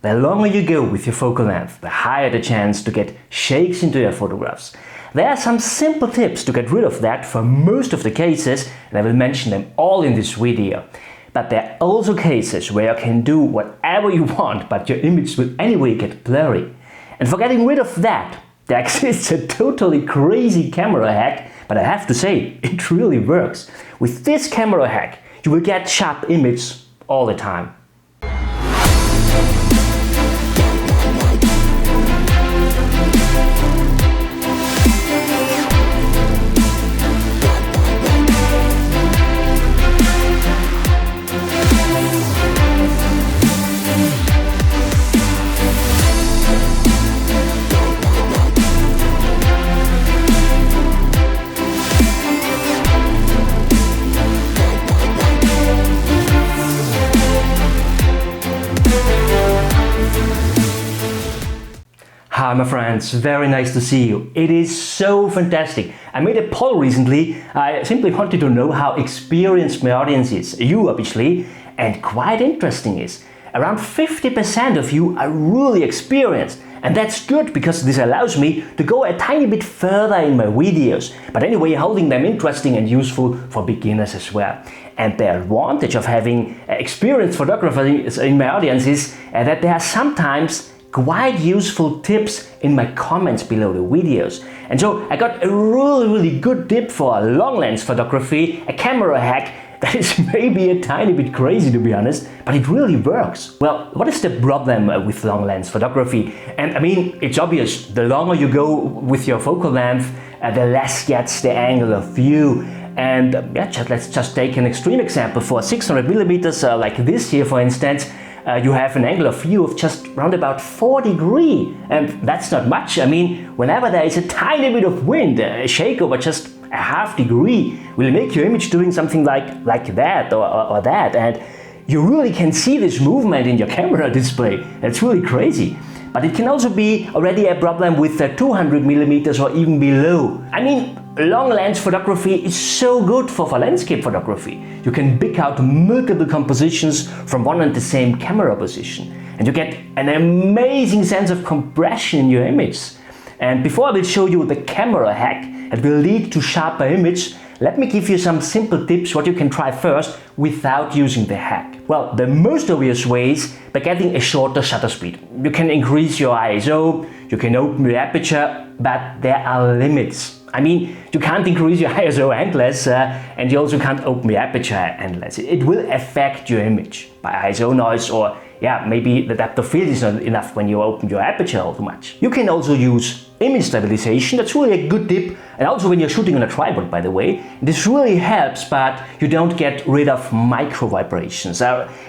The longer you go with your focal length, the higher the chance to get shakes into your photographs. There are some simple tips to get rid of that for most of the cases, and I will mention them all in this video. But there are also cases where you can do whatever you want, but your image will anyway get blurry. And for getting rid of that, there exists a totally crazy camera hack, but I have to say, it really works. With this camera hack, you will get sharp images all the time. Hi my friends, very nice to see you. It is so fantastic. I made a poll recently. I simply wanted to know how experienced my audience is, you obviously, and quite interesting is, around 50% of you are really experienced. And that's good because this allows me to go a tiny bit further in my videos, but anyway holding them interesting and useful for beginners as well. And the advantage of having experienced photographers in my audience is that there are sometimes quite useful tips in my comments below the videos. And so I got a really good tip for long lens photography, a camera hack that is maybe a tiny bit crazy to be honest, but it really works. Well, what is the problem with long lens photography? And I mean, it's obvious, the longer you go with your focal length, the less gets the angle of view. And let's just take an extreme example. For 600mm like this here for instance, you have an angle of view of just around about 4 degrees, and that's not much. I mean, whenever there is a tiny bit of wind, a shake over just a half degree will make your image doing something like that or that, and you really can see this movement in your camera display. That's really crazy. But it can also be already a problem with 200mm or even below. I mean, long lens photography is so good for landscape photography. You can pick out multiple compositions from one and the same camera position, and you get an amazing sense of compression in your image. And before I will show you the camera hack that will lead to sharper image, let me give you some simple tips what you can try first without using the hack. Well, the most obvious way is by getting a shorter shutter speed. You can increase your ISO, you can open the aperture, but there are limits. I mean, you can't increase your ISO endless, and you also can't open the aperture endless. It will affect your image by ISO noise, or maybe the depth of field is not enough when you open your aperture all too much. You can also use image stabilization. That's really a good tip, and also when you're shooting on a tripod, by the way. This really helps, but you don't get rid of micro vibrations.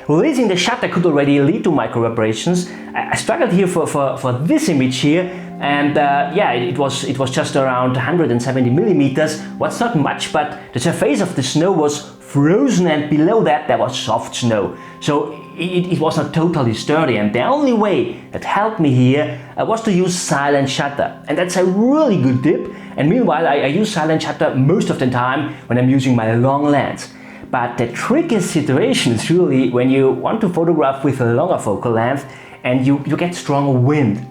Releasing the shutter could already lead to micro vibrations. I struggled here for this image here, and it was just around 170mm. What's not much, but the surface of the snow was frozen, and below that there was soft snow. So it was not totally sturdy, and the only way that helped me here was to use silent shutter, and that's a really good tip. And meanwhile I use silent shutter most of the time when I'm using my long lens. But the trickiest situation is really when you want to photograph with a longer focal length and you get strong wind.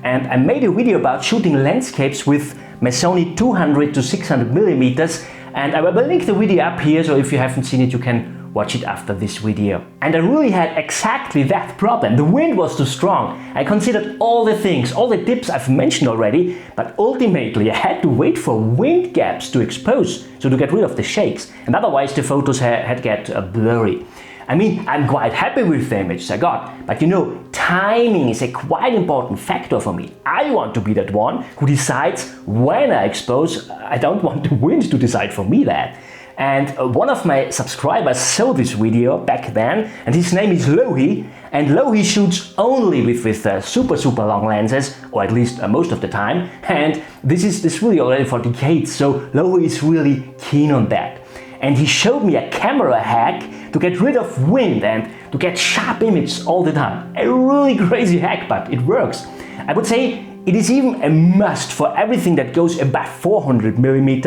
And I made a video about shooting landscapes with my Sony 200 to 600mm, and I will link the video up here, so if you haven't seen it you can watch it after this video. And I really had exactly that problem. The wind was too strong. I considered all the things, all the tips I've mentioned already, but ultimately I had to wait for wind gaps to expose, so to get rid of the shakes, and otherwise the photos had get blurry. I mean, I'm quite happy with the images I got, but you know, timing is a quite important factor for me. I want to be that one who decides when I expose. I don't want the wind to decide for me that. And one of my subscribers saw this video back then, and his name is Lohi, and Lohi shoots only with super long lenses, or at least most of the time, and this is really already for decades, so Lohi is really keen on that. And he showed me a camera hack to get rid of wind and to get sharp images all the time. A really crazy hack, but it works. I would say it is even a must for everything that goes above 400mm,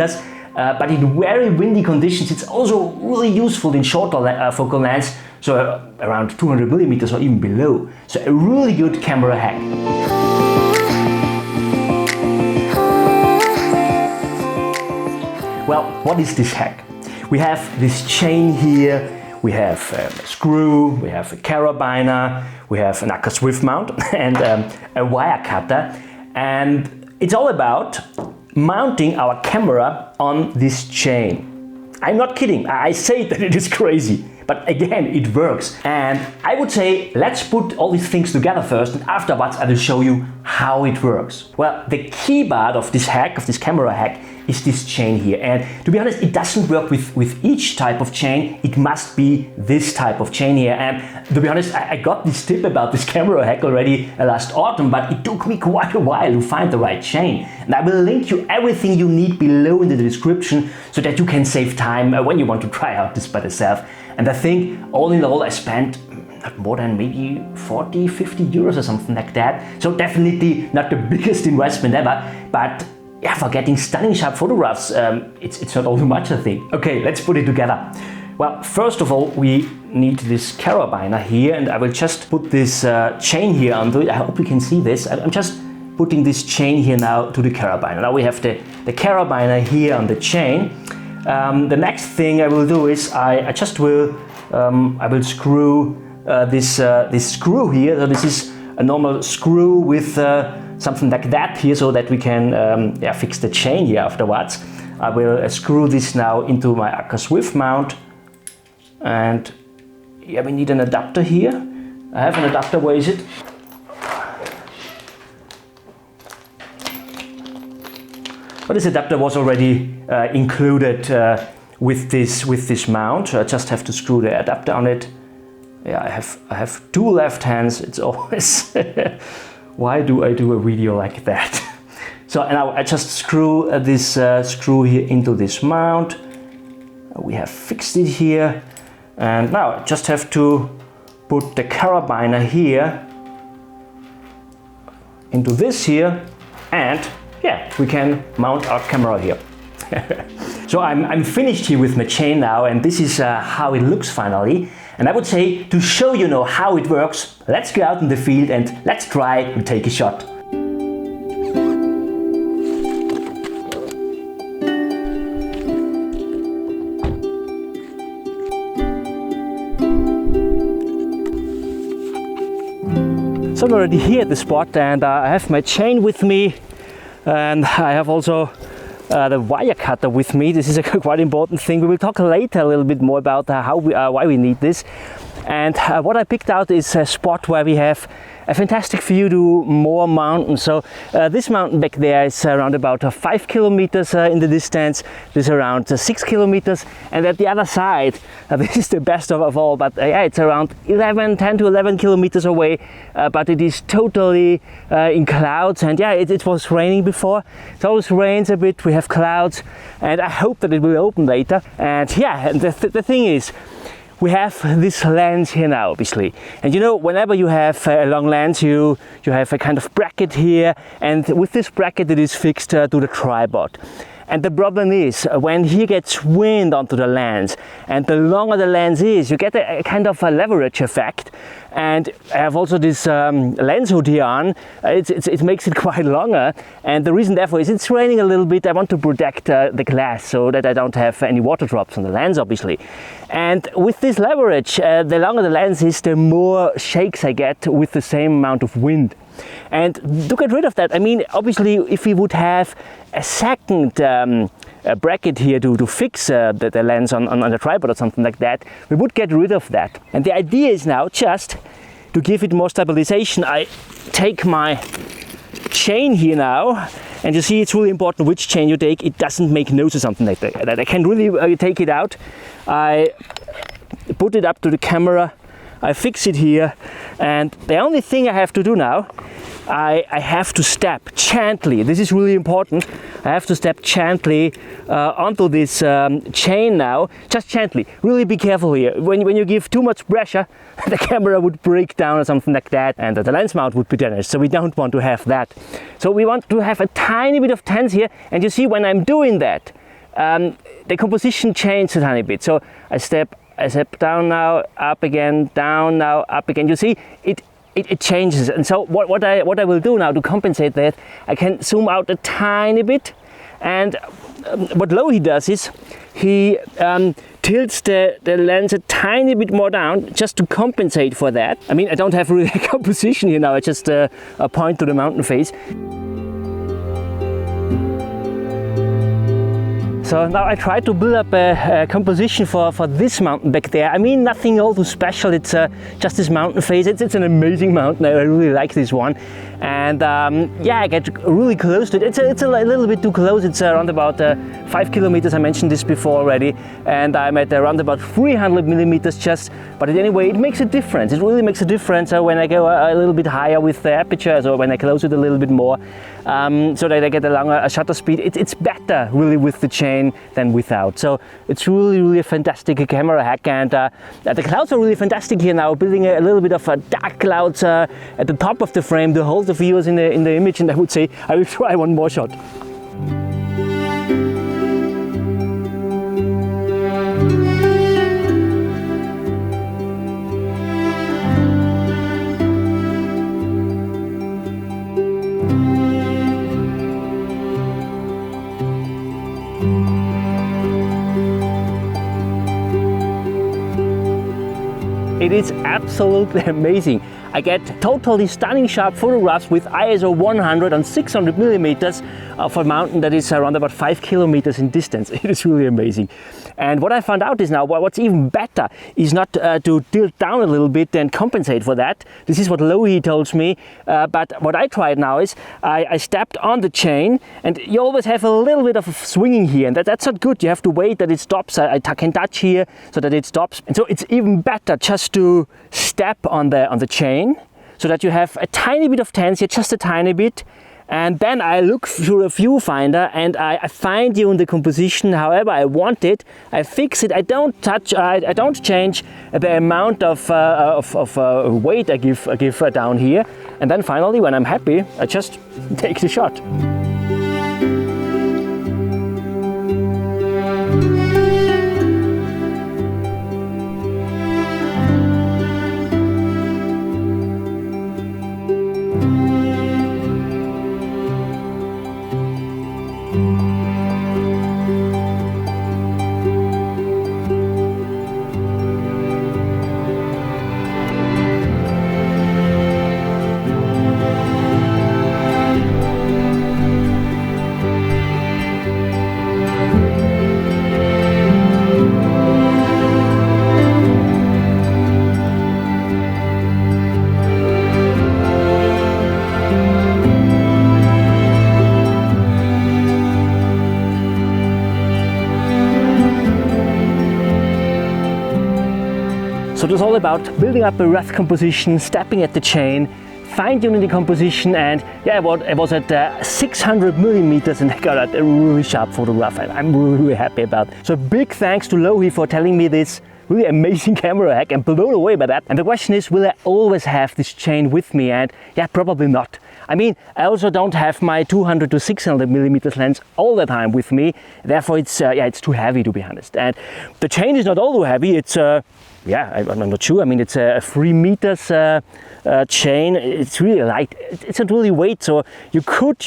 but in very windy conditions it's also really useful in shorter focal lengths, so around 200 millimeters or even below. So a really good camera hack. Well, what is this hack? We have this chain here, we have a screw, we have a carabiner, we have an Acker Swift mount and a wire cutter, and it's all about mounting our camera on this chain. I'm not kidding, I say that it is crazy, but again, it works. And I would say, let's put all these things together first, and afterwards I will show you how it works. Well, the key part of this hack, of this camera hack, is this chain here. And to be honest, it doesn't work with each type of chain. It must be this type of chain here. And to be honest, I got this tip about this camera hack already last autumn, but it took me quite a while to find the right chain. And I will link you everything you need below in the description so that you can save time when you want to try out this by yourself. And I think all in all I spent not more than maybe 40, 50 euros or something like that. So definitely not the biggest investment ever, but yeah, for getting stunning sharp photographs, it's not all too much, I think. Okay, let's put it together. Well, first of all, we need this carabiner here, and I will just put this chain here onto it. I hope you can see this. I'm just putting this chain here now to the carabiner. Now we have the carabiner here on the chain. The next thing I will do is I will screw this screw here. So this is a normal screw with something like that here, so that we can fix the chain here afterwards. I will screw this now into my Acker Swift mount, and yeah, we need an adapter here. I have an adapter. Where is it? But this adapter was already included with this mount. I just have to screw the adapter on it. Yeah, I have two left hands. It's always why do I do a video like that? So now I just screw this screw here into this mount. We have fixed it here, and now I just have to put the carabiner here into this here, and yeah, we can mount our camera here. So I'm finished here with my chain now, and this is how it looks finally. And I would say, to show you now how it works, let's go out in the field and let's try and take a shot. So I'm already here at the spot, and I have my chain with me, and I have also the wire cutter with me. This is a quite important thing. We will talk later a little bit more about why we need this. And what I picked out is a spot where we have a fantastic view to more mountains. So this mountain back there is around about 5 kilometers in the distance. This is around 6 kilometers, and at the other side, this is the best of all, but yeah, it's around 10 to 11 kilometers away, but it is totally in clouds, and yeah, it was raining before. It always rains a bit, we have clouds, and I hope that it will open later. And yeah, and the thing is, we have this lens here now, obviously. And you know, whenever you have a long lens, you have a kind of bracket here, and with this bracket it is fixed to the tripod. And the problem is, when here gets wind onto the lens, and the longer the lens is, you get a kind of a leverage effect. And I have also this lens hood here on. It makes it quite longer, and the reason therefore is it's raining a little bit. I want to protect the glass so that I don't have any water drops on the lens, obviously. And with this leverage, the longer the lens is, the more shakes I get with the same amount of wind. And to get rid of that, I mean, obviously, if we would have a second bracket here to fix the lens on the tripod or something like that, we would get rid of that. And the idea is now just to give it more stabilization. I take my chain here now, and you see it's really important which chain you take. It doesn't make noise or something like that. I can really take it out. I put it up to the camera, I fix it here, and the only thing I have to do now, I have to step gently. This is really important. I have to step gently onto this chain now, just gently. Really be careful here. When you give too much pressure, the camera would break down or something like that, and the lens mount would be damaged. So we don't want to have that. So we want to have a tiny bit of tense here, and you see when I'm doing that, the composition changed a tiny bit. So I step I step down now, up again, down now, up again. You see, it changes. And so what I will do now to compensate that, I can zoom out a tiny bit. And what Lohi does is he tilts the lens a tiny bit more down just to compensate for that. I mean, I don't have really a composition here now, I just point to the mountain face. So now I try to build up a composition for this mountain back there. I mean, nothing all too special, it's just this mountain face. It's an amazing mountain, I really like this one. And yeah, I get really close to it. It's a little bit too close. It's around about 5 kilometers, I mentioned this before already. And I'm at around about 300 millimeters just. But anyway, it makes a difference. It really makes a difference when I go a little bit higher with the aperture, so when I close it a little bit more, so that I get a longer shutter speed. It's better really with the chain than without. So it's really a fantastic camera hack. And the clouds are really fantastic here now, building a little bit of dark clouds at the top of the frame to hold the viewers in the image. And I would say I will try one more shot. It is absolutely amazing. I get totally stunning sharp photographs with ISO 100 on 600 millimeters of a mountain that is around about 5 kilometers in distance. It is really amazing. And what I found out is now, what's even better is not to tilt down a little bit and compensate for that. This is what Lohi told me. But what I tried now is I stepped on the chain, and you always have a little bit of swinging here, and that's not good. You have to wait that it stops. I can touch here so that it stops. And so it's even better just to step on the chain, so that you have a tiny bit of tense here, just a tiny bit. And then I look through a viewfinder and I find you in the composition however I want it. I fix it. I don't touch. I don't change the amount of weight I give down here. And then finally, when I'm happy, I just take the shot. So it was all about building up a rough composition, stepping at the chain, fine-tuning the composition, and yeah, it was at 600 millimeters, and I got a really sharp photograph, and I'm really happy about it. So big thanks to Lohi for telling me this really amazing camera hack. I'm blown away by that. And the question is, will I always have this chain with me? And yeah, probably not. I mean, I also don't have my 200 to 600 millimeters lens all the time with me. Therefore, it's too heavy, to be honest. And the chain is not all too heavy. It's I'm not sure. I mean, it's a 3 meters chain. It's really light. It's not really weight, so you could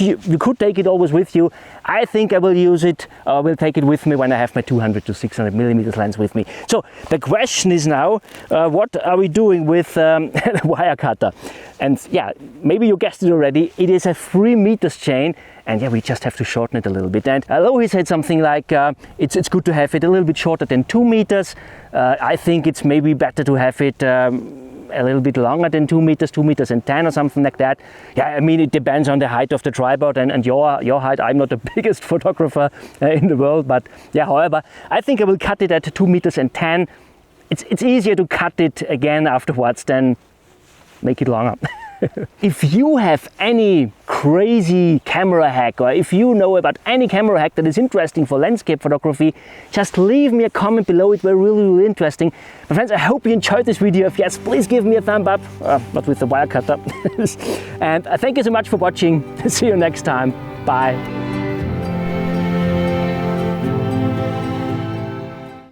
take it always with you. I think I will use it. I will take it with me when I have my 200 to 600 millimeters lens with me. So the question is now, what are we doing with the wire cutter? And yeah, maybe you guessed it already. It is a 3 meters chain. And yeah, we just have to shorten it a little bit. And Lohi said something like, it's good to have it a little bit shorter than 2 meters. I think it's maybe better to have it a little bit longer than 2 meters, 2 meters and 10 or something like that. Yeah, I mean, it depends on the height of the tripod and your height. I'm not the biggest photographer in the world, but yeah, however, I think I will cut it at 2 meters and 10. It's easier to cut it again afterwards than make it longer. If you have any crazy camera hack, or if you know about any camera hack that is interesting for landscape photography, just leave me a comment below. It will really interesting. My friends, I hope you enjoyed this video. If yes, please give me a thumb up, not with the wire cutter. And thank you so much for watching. See you next time. Bye.